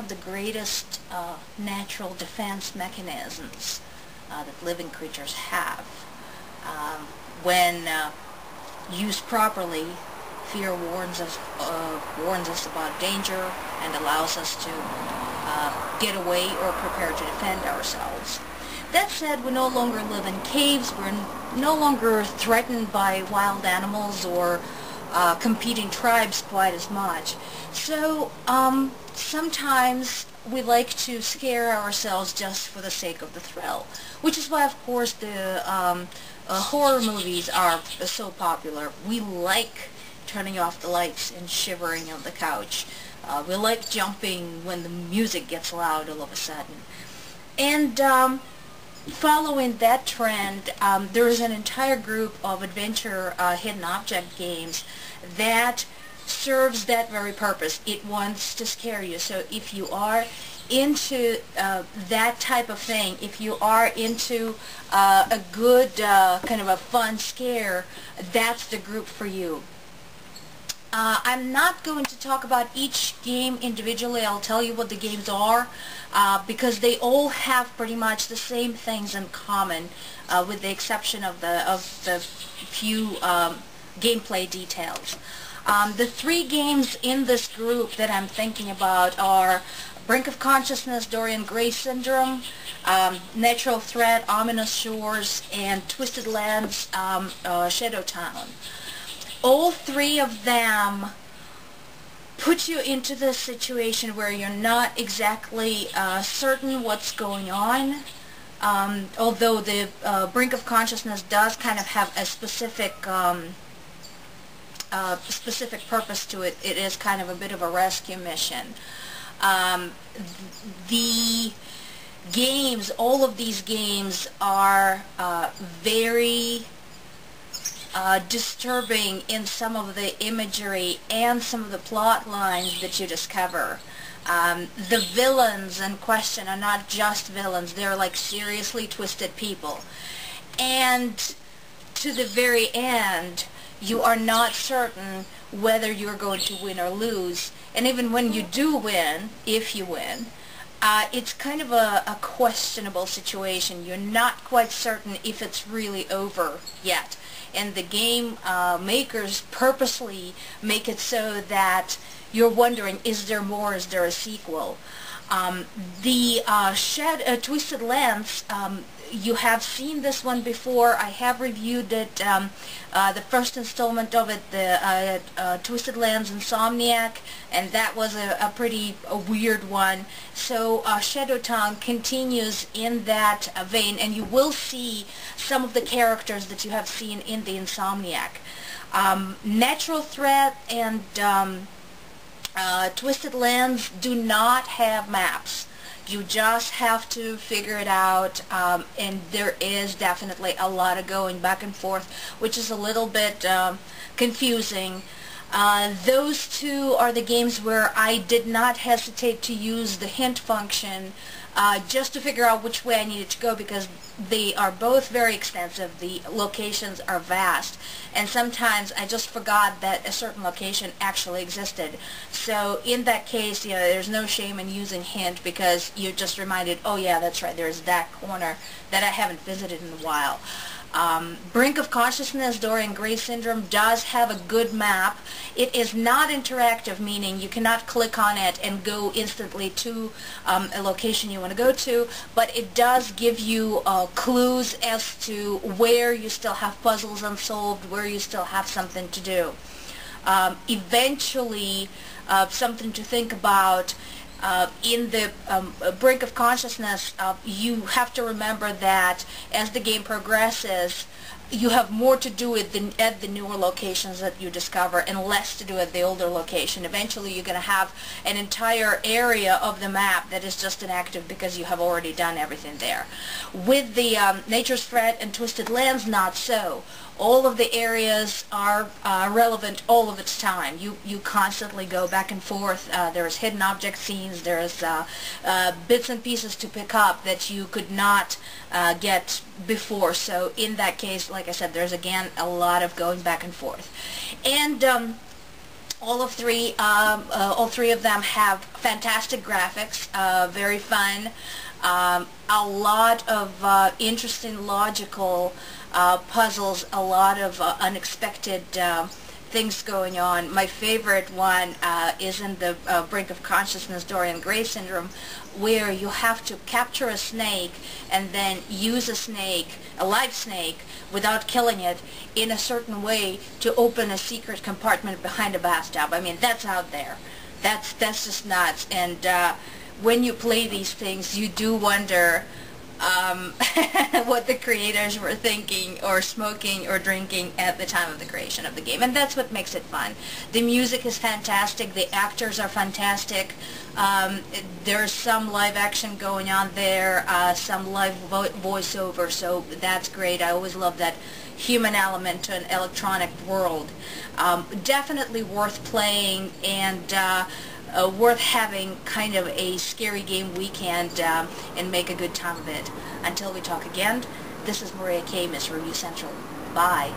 of the greatest natural defense mechanisms that living creatures have. When used properly, fear warns us about danger and allows us to get away or prepare to defend ourselves. That said, we no longer live in caves. We're no longer threatened by wild animals or competing tribes quite as much. So sometimes we like to scare ourselves just for the sake of the thrill, which is why, of course, the horror movies are so popular. We like turning off the lights and shivering on the couch. We like jumping when the music gets loud all of a sudden. And following that trend, there is an entire group of adventure hidden object games that serves that very purpose. It wants to scare you. So if you are into that type of thing, if you are into a good kind of a fun scare, that's the group for you. I'm not going to talk about each game individually. I'll tell you what the games are because they all have pretty much the same things in common with the exception of the few gameplay details. The three games in this group that I'm thinking about are Brink of Consciousness, Dorian Gray Syndrome, Natural Threat, Ominous Shores, and Twisted Lands, Shadow Town. All three of them put you into this situation where you're not exactly certain what's going on. Although the Brink of Consciousness does kind of have a specific purpose to it. It is kind of a bit of a rescue mission. The games, all of these games are very disturbing in some of the imagery and some of the plot lines that you discover. The villains in question are not just villains, they're like seriously twisted people. And to the very end, you are not certain whether you're going to win or lose. And even when you do win, if you win, it's kind of a questionable situation. You're not quite certain if it's really over yet. And the game makers purposely make it so that you're wondering, is there more, is there a sequel? Twisted Lands, you have seen this one before. I have reviewed it, the first installment of it, the Twisted Lands Insomniac, and that was a pretty weird one. So Shadow Town continues in that vein, and you will see some of the characters that you have seen in the Insomniac. Natural Threat and Twisted Lands do not have maps. You just have to figure it out, and there is definitely a lot of going back and forth, which is a little bit confusing. Those two are the games where I did not hesitate to use the hint function just to figure out which way I needed to go, because they are both very extensive. The locations are vast, and sometimes I just forgot that a certain location actually existed. So in that case, you know, there's no shame in using hint, because you're just reminded, oh yeah, that's right, there's that corner that I haven't visited in a while. Brink of Consciousness, Dorian Gray Syndrome does have a good map. It is not interactive, meaning you cannot click on it and go instantly to a location you want to go to, but it does give you clues as to where you still have puzzles unsolved, where you still have something to do. Eventually, something to think about, in the Brink of Consciousness, you have to remember that as the game progresses, you have more to do at the newer locations that you discover and less to do at the older location. Eventually you're going to have an entire area of the map that is just inactive because you have already done everything there. With the Nature's Threat and Twisted Lands, not so. All of the areas are relevant all of its time. You constantly go back and forth. There's hidden object scenes. There's bits and pieces to pick up that you could not get before. So in that case, like I said, there's again a lot of going back and forth. And All three of them have fantastic graphics, very fun, a lot of interesting logical puzzles, a lot of unexpected things going on. My favorite one is in the Brink of Consciousness, Dorian Gray syndrome, where you have to capture a snake and then use a live snake, without killing it, in a certain way to open a secret compartment behind a bathtub. I mean, that's out there. That's just nuts. And when you play these things, you do wonder what the creators were thinking or smoking or drinking at the time of the creation of the game. And that's what makes it fun. The music is fantastic. The actors are fantastic. There's some live action going on there, some live voiceover, so that's great. I always love that human element to an electronic world. Definitely worth playing, and worth having kind of a scary game weekend and make a good time of it. Until we talk again, this is Maria K, Miss Review Central. Bye.